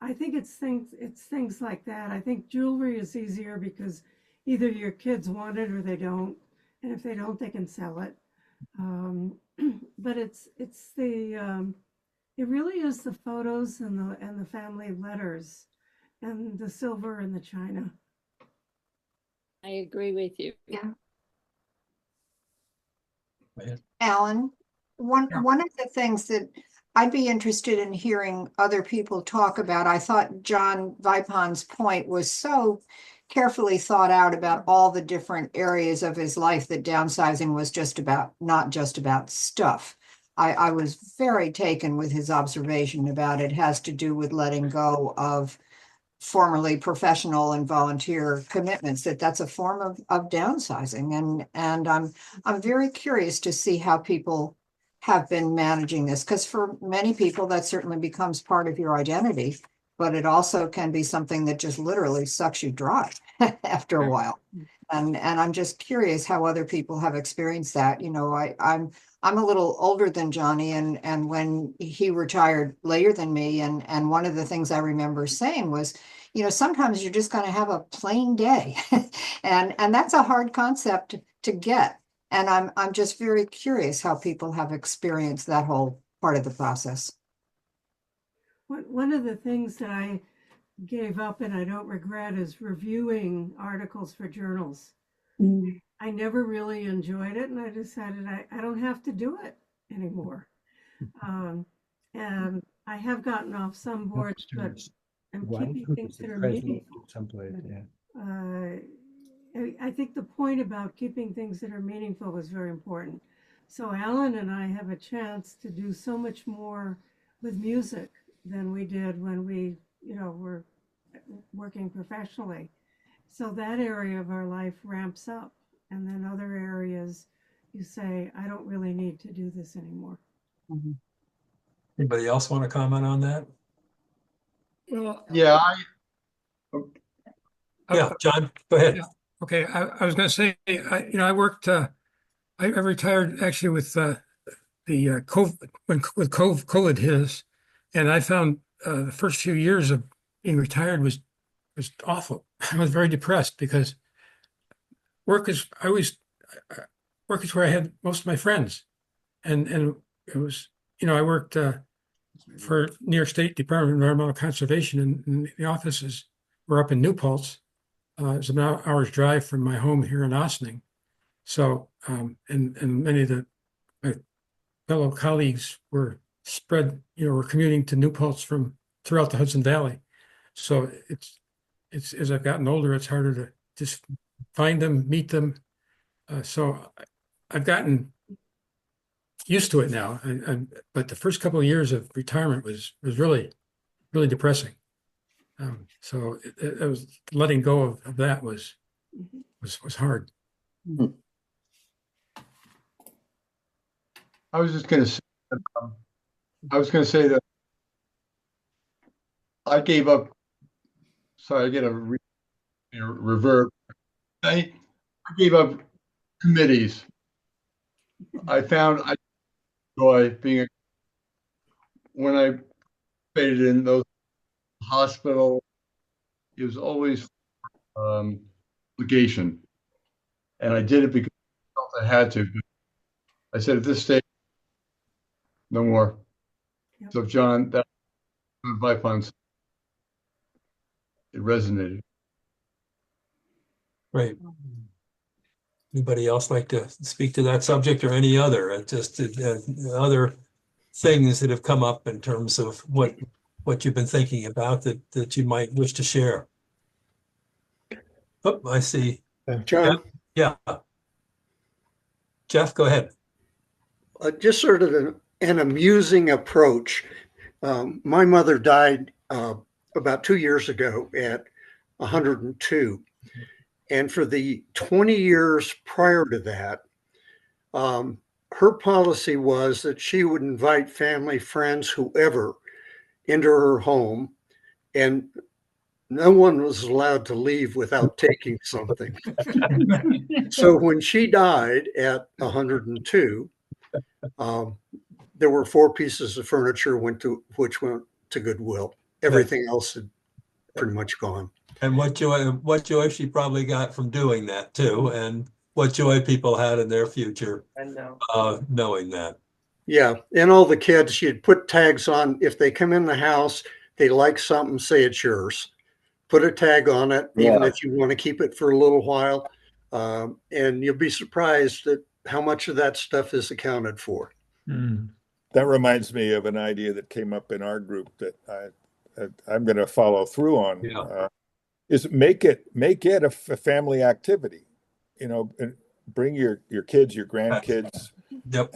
I think it's things like that. I think jewelry is easier because either your kids want it or they don't, and if they don't, they can sell it. But it really is the photos and the family letters and the silver and the china. I agree with you. Yeah. Yeah. Alan, one of the things that I'd be interested in hearing other people talk about, I thought John Vipon's point was so carefully thought out about all the different areas of his life that downsizing was not just about stuff. I was very taken with his observation about it has to do with letting go of formerly professional and volunteer commitments, that's a form of downsizing. And I'm very curious to see how people have been managing this? Because for many people, that certainly becomes part of your identity, but it also can be something that just literally sucks you dry after a while. And I'm just curious how other people have experienced that. I'm a little older than Johnny, and when he retired later than me, and one of the things I remember saying was, sometimes you're just going to have a plain day, and that's a hard concept to get. And I'm just very curious how people have experienced that whole part of the process. One of the things that I gave up and I don't regret is reviewing articles for journals. I never really enjoyed it, and I decided I don't have to do it anymore. And I have gotten off some boards, but I'm keeping things that are meaningful. I think the point about keeping things that are meaningful was very important. So Alan and I have a chance to do so much more with music than we did when we, were working professionally. So that area of our life ramps up. And then other areas, you say, I don't really need to do this anymore. Anybody else want to comment on that? Well, Yeah, Yeah, John, go ahead. Yeah. Okay, I was going to say, I worked. I retired actually with the COVID when COVID hit us, and I found the first few years of being retired was awful. I was very depressed because work is where I had most of my friends, and it was I worked for New York State Department of Environmental Conservation, and the offices were up in New Paltz. It's about an hour's drive from my home here in Ossining. So, and many of my fellow colleagues were spread, were commuting to New Paltz from throughout the Hudson Valley. So it's as I've gotten older, it's harder to just find them, meet them. So I've gotten used to it now. But the first couple of years of retirement was really, really depressing. So it was letting go of that was hard. I was just going to say, that I gave up. Sorry, I get a reverb. I gave up committees. I found I enjoy being when I participated in those hospital. It was always obligation, and I did it because I felt I had to. I said at this stage, no more. Yep. So, John, that was my fun. It resonated. Great. Anybody else like to speak to that subject or any other? Just other things that have come up in terms of what you've been thinking about that you might wish to share. Oh, I see. John? Yeah. Jeff, go ahead. Just sort of an amusing approach. My mother died about 2 years ago at 102. And for the 20 years prior to that, her policy was that she would invite family, friends, whoever, into her home, and no one was allowed to leave without taking something. So when she died at 102, there were 4 pieces of furniture which went to Goodwill. Everything else had pretty much gone. And what joy she probably got from doing that too, and what joy people had in their future, knowing that. Yeah, and all the kids, she'd put tags on. If they come in the house, they like something, say it's yours. Put a tag on it, even if you want to keep it for a little while. And you'll be surprised at how much of that stuff is accounted for. That reminds me of an idea that came up in our group that I'm going to follow through on. Yeah. Is make it a family activity, bring your kids, your grandkids, yep.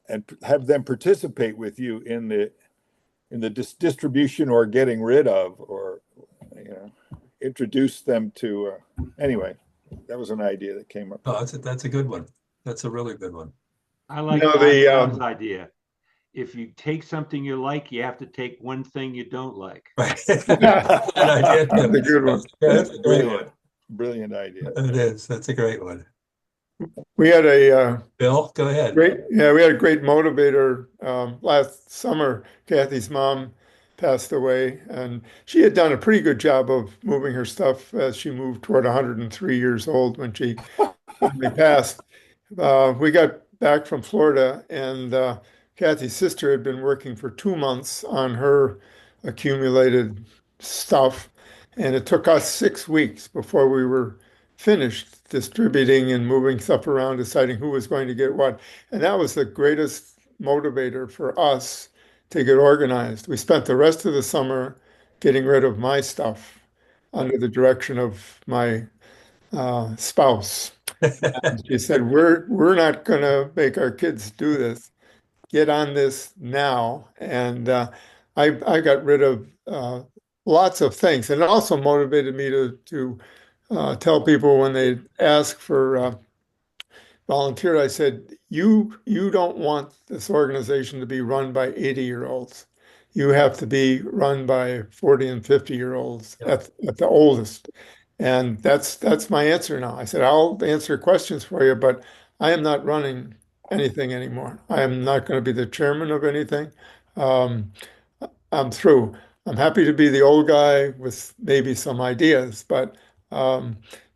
and have them participate with you in the distribution or getting rid of, or introduce them to. Anyway, that was an idea that came up. Oh, that's a good one. That's a really good one. I like John's idea. If you take something you like, you have to take one thing you don't like. Right. That's a good one. That's a great one. Brilliant idea. It is. That's a great one. We had a Bill, go ahead. we had a great motivator last summer. Kathy's mom passed away, and she had done a pretty good job of moving her stuff as she moved toward 103 years old when she finally passed. We got back from Florida, and Kathy's sister had been working for 2 months on her accumulated stuff, and it took us 6 weeks before we were finished distributing and moving stuff around, deciding who was going to get what. And that was the greatest motivator for us to get organized. We spent the rest of the summer getting rid of my stuff under the direction of my spouse. And she said, "We're not going to make our kids do this. Get on this now." And I got rid of lots of things, and it also motivated me to tell people when they ask for volunteer. I said, "You don't want this organization to be run by 80-year-olds. You have to be run by 40 and 50-year-olds at the oldest." And that's my answer now. I said, "I'll answer questions for you, but I am not running anything anymore. I am not going to be the chairman of anything. Um, I'm through. I'm happy to be the old guy with maybe some ideas, but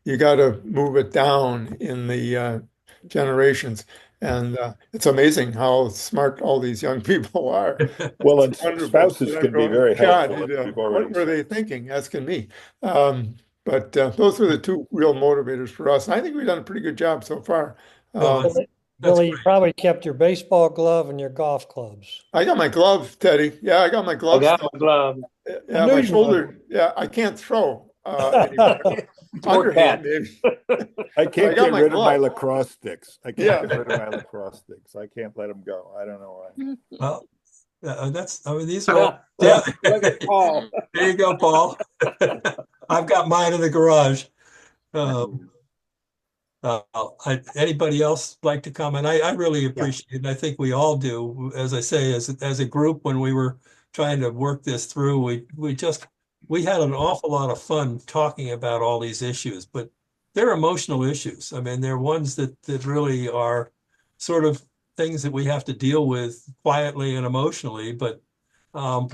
you got to move it down in the generations." And it's amazing how smart all these young people are. Well, and It's wonderful. spouses And I'm can be going, very God, helpful. We've what already were they thinking? Asking me. But those were the two real motivators for us. And I think we've done a pretty good job so far. Well, Um, Billy, you probably kept your baseball glove and your golf clubs. I got my glove, Teddy. Yeah, I got my I glove got still. my glove. Yeah, knew my you shoulder. Yeah, I can't throw anymore. Poor cat. Underhand, maybe. I I got got my rid of my glove. lacrosse sticks. I Yeah. can't get rid of my lacrosse sticks. I can't let them go. I don't know why. Well, I mean, these are all, Look at Paul. there you go, Paul. I've got mine in the garage. Anybody else like to comment? I really appreciate it. And I think we all do. As I say, as a group, when we were trying to work this through, we had an awful lot of fun talking about all these issues, but they're emotional issues. I mean, they're ones that really are sort of things that we have to deal with quietly and emotionally, but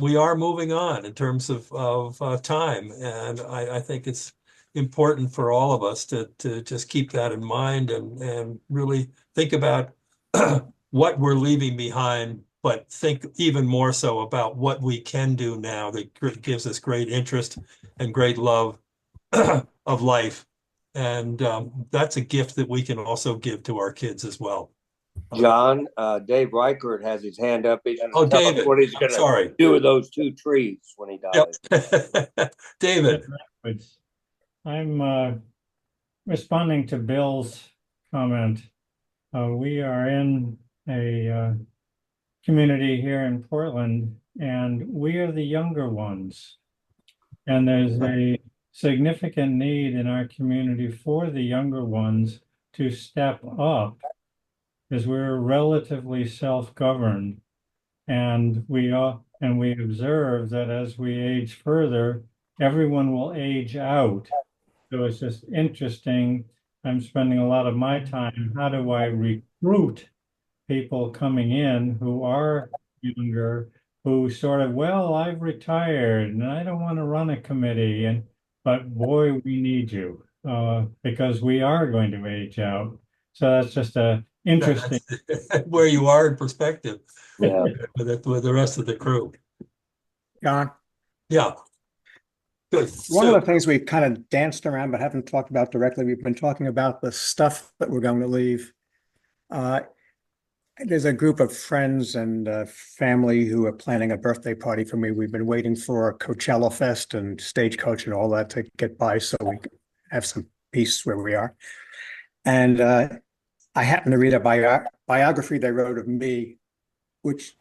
we are moving on in terms of time. And I think it's important for all of us to just keep that in mind and really think about what we're leaving behind, but think even more so about what we can do now that gives us great interest and great love of life. And that's a gift that we can also give to our kids as well. John, Dave Reichert has his hand up. He's Oh, tell us David, what he's I'm going to sorry. do with those 2 trees when he dies. Yep. David. I'm responding to Bill's comment. We are in a community here in Portland, and we are the younger ones. And there's a significant need in our community for the younger ones to step up, because we're relatively self-governed. And we observe that as we age further, everyone will age out. So it's just interesting. I'm spending a lot of my time. How do I recruit people coming in who are younger, who sort of, well, I've retired and I don't want to run a committee, but boy, we need you because we are going to age out. So that's just a interesting where you are in perspective. Yeah. With the rest of the crew. John? Yeah. Good. One of the things we've kind of danced around but haven't talked about directly, we've been talking about the stuff that we're going to leave. There's a group of friends and family who are planning a birthday party for me. We've been waiting for Coachella Fest and Stagecoach and all that to get by so we can have some peace where we are. And I happened to read a biography they wrote of me, which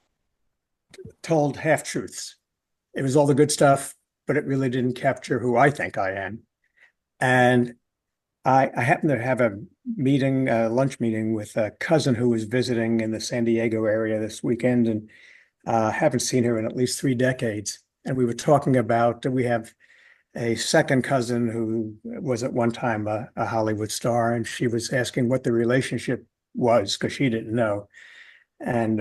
told half-truths. It was all the good stuff, but it really didn't capture who I think I am. And I happen to have a meeting, a lunch meeting with a cousin who was visiting in the San Diego area this weekend, and haven't seen her in at least 3 decades. And we were talking about we have a second cousin who was at one time a Hollywood star, and she was asking what the relationship was because she didn't know. And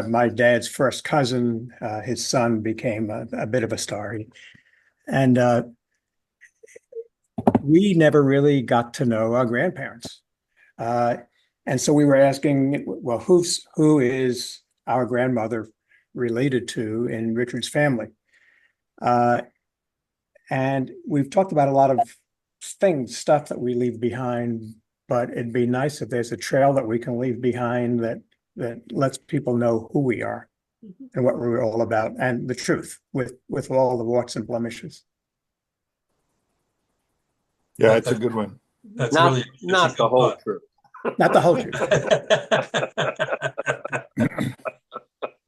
my dad's first cousin, his son became a bit of a star. And we never really got to know our grandparents. And so we were asking, well, who is our grandmother related to in Richard's family? And we've talked about a lot of stuff that we leave behind, but it'd be nice if there's a trail that we can leave behind that lets people know who we are and what we're all about and the truth with all the warts and blemishes. Yeah, it's a good one. That's Not, really not the whole truth. Not the whole truth.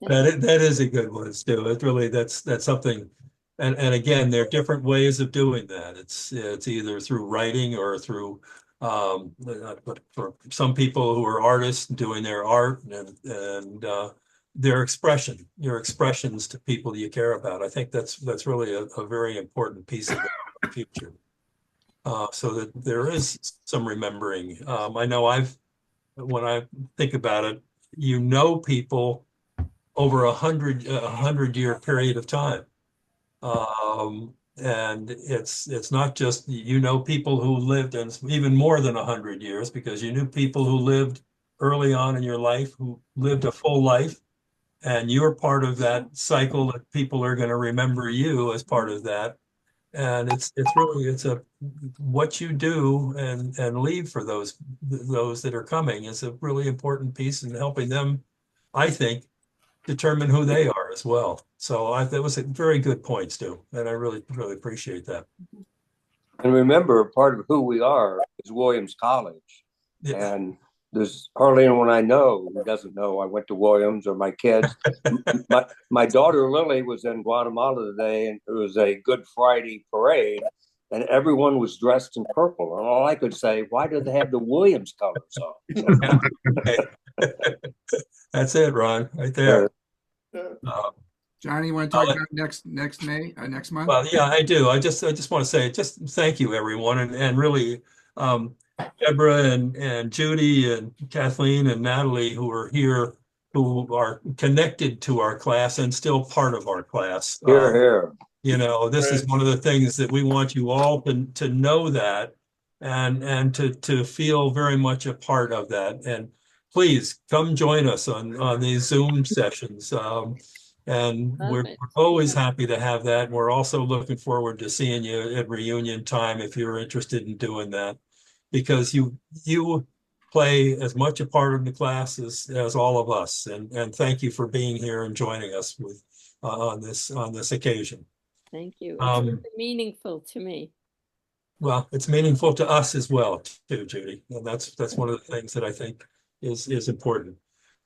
That is a good one, Stu. It really that's something, and again, there are different ways of doing that. It's either through writing or through but for some people who are artists doing their art and their your expressions to people you care about. I think that's really a very important piece of the future. So that there is some remembering. I know when I think about it, people over a 100-year period of time. And it's not just, people who lived, and it's even more than 100 years, because you knew people who lived early on in your life, who lived a full life, and you're part of that cycle that people are going to remember you as part of that. And it's really what you do and leave for those that are coming is a really important piece in helping them, I think, determine who they are as well. So that was a very good point, Stu, and I really, really appreciate that. And remember, part of who we are is Williams College. Yeah. And there's hardly anyone I know who doesn't know I went to Williams, or my kids. my daughter Lily was in Guatemala today, and it was a Good Friday parade, and everyone was dressed in purple. And all I could say, why do they have the Williams colors on? That's it, Ron, right there. Johnny, you want to talk about next month? Well, yeah, I do. I just want to say thank you, everyone, and really, Deborah and Judy and Kathleen and Natalie, who are here, who are connected to our class and still part of our class. Here. This is one of the things that we want you all to know that and to feel very much a part of that. And please come join us on these Zoom sessions. And we're always happy to have that. And we're also looking forward to seeing you at reunion time if you're interested in doing that, because you play as much a part of the class as all of us. And thank you for being here and joining us on this occasion. Thank you. It's really meaningful to me. Well, it's meaningful to us as well, too, Judy. And that's one of the things that I think is important.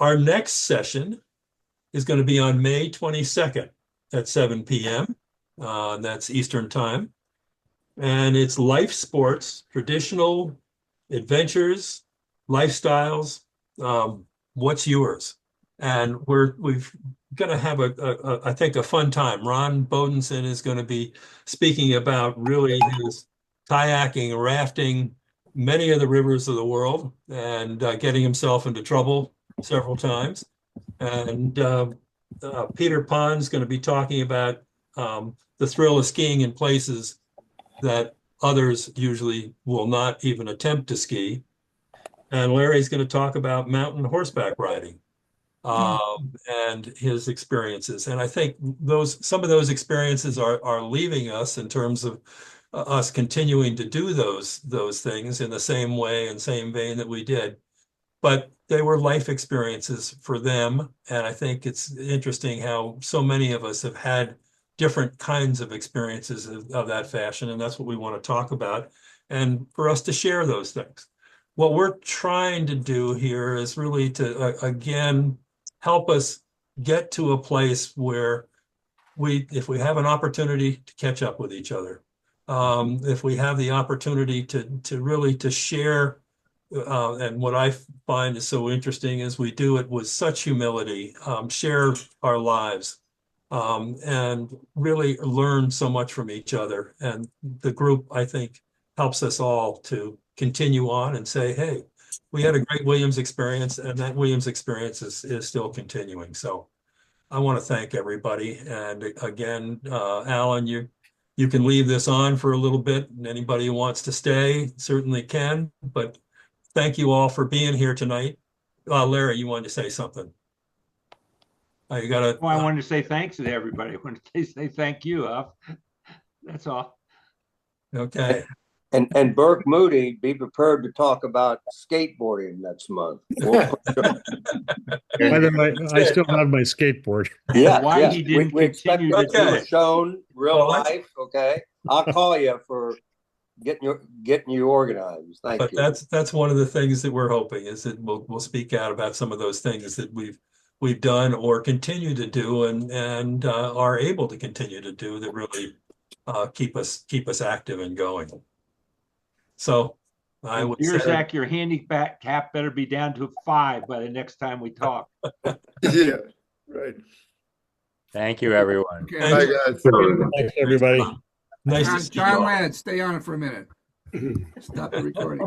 Our next session is going to be on May 22nd at 7 p.m. That's Eastern time. And it's life sports, traditional adventures, lifestyles. What's yours? And we've going to have I think a fun time. Ron Bodenson is going to be speaking about really his kayaking, rafting, many of the rivers of the world, and getting himself into trouble several times. And Peter Pond's going to be talking about the thrill of skiing in places that others usually will not even attempt to ski. And Larry's going to talk about mountain horseback riding and his experiences. And I think some of those experiences are leaving us in terms of us continuing to do those things in the same way and same vein that we did. But they were life experiences for them. And I think it's interesting how so many of us have had different kinds of experiences of that fashion. And that's what we want to talk about, and for us to share those things. What we're trying to do here is really to, again, help us get to a place where if we have an opportunity to catch up with each other, if we have the opportunity to really to share, and what I find is so interesting is we do it with such humility, share our lives, and really learn so much from each other. And the group, I think, helps us all to continue on and say, hey, we had a great Williams experience, and that Williams experience is still continuing. So I want to thank everybody. And again, Alan, you can leave this on for a little bit, and anybody who wants to stay certainly can. But thank you all for being here tonight. Larry, you wanted to say something? You got to. Oh, I wanted to say thanks to everybody. I wanted to say thank you, That's all. Okay. And Burke Moody, be prepared to talk about skateboarding next month. By the way, I still have my skateboard. Yeah, why yeah. he didn't we expect continue to to do do a it. shown real Well, life. Okay, I'll call you for getting you organized. Thank But you. that's one of the things that we're hoping is that we'll speak out about some of those things that we've done or continue to do and are able to continue to do that really keep us active and going. So I would say, Zach, your handicap cap better be down to 5 by the next time we talk. Yeah, right. Thank you, everyone. Okay. Bye, guys. Thanks, everybody. nice to see you John all. Ladd, stay on it for a minute. Stop the recording.